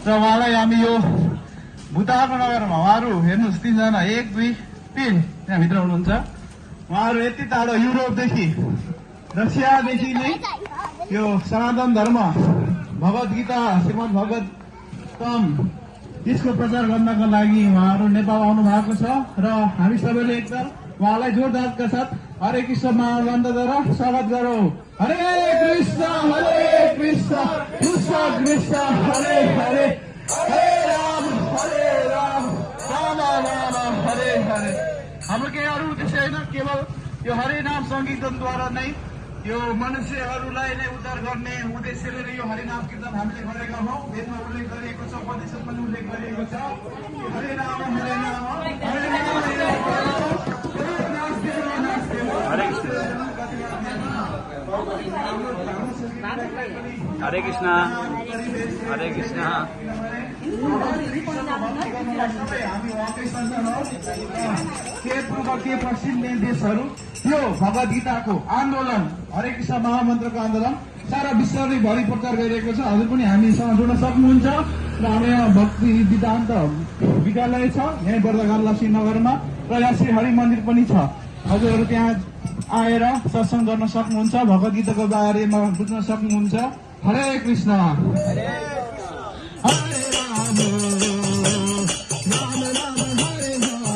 र उहाँलाई हामी यो भूतार्पण नगरमा उहाँहरू हेर्नुहोस् 3 जना 1 2 3 त्यहाँभित्र हुनुहुन्छ। उहाँहरू यति टाढो युरोपदेखि रसियादेखि नै यो सनातन धर्म भगवत गीता श्रीमद् भागवतम यसको प्रचार गर्नका लागि उहाँहरू नेपाल आउनु भएको छ र हामी सबैले एकदम उहाँलाई जोरदारका साथ हरे कृष्ण महामन्त्रद्वारा स्वागत गरौँ। हरे कृष्ण कृष्ण कृष्ण हरे हरे हरे राम राम राम हरे हरे। हाम्रो केही अरू उद्देश्य होइन, केवल यो हरे नाम संकीर्तनद्वारा नै यो मनुष्यहरूलाई नै उद्धार गर्ने उद्देश्यले नै यो हरिनाम कीर्तन हामीले गरेका हौँ। वेदमा उल्लेख गरिएको छ, उपनिषद पनि उल्लेख गरिएको छ। हरे नाम हरे कृष्णा हरे कृष्णा के पूर्व के पश्चिम देशहरू त्यो भगवत गीताको आन्दोलन हरे कृष्ण महामन्त्रको आन्दोलन सारा विश्वले भरि प्रचार गरिरहेको छ। हजुर पनि हामीसँग जोड्न सक्नुहुन्छ र हाम्रो यहाँ भक्ति वेदान्त विद्यालय छ यहीँ बर्दगार लक्ष्मीनगरमा र यहाँ श्री हरि मन्दिर पनि छ। हजुरहरू त्यहाँ आएर सत्सङ्ग गर्न सक्नुहुन्छ, भगवत गीताको बारेमा बुझ्न सक्नुहुन्छ। हरे कृष्ण हरे राम राम राम हरे हरे।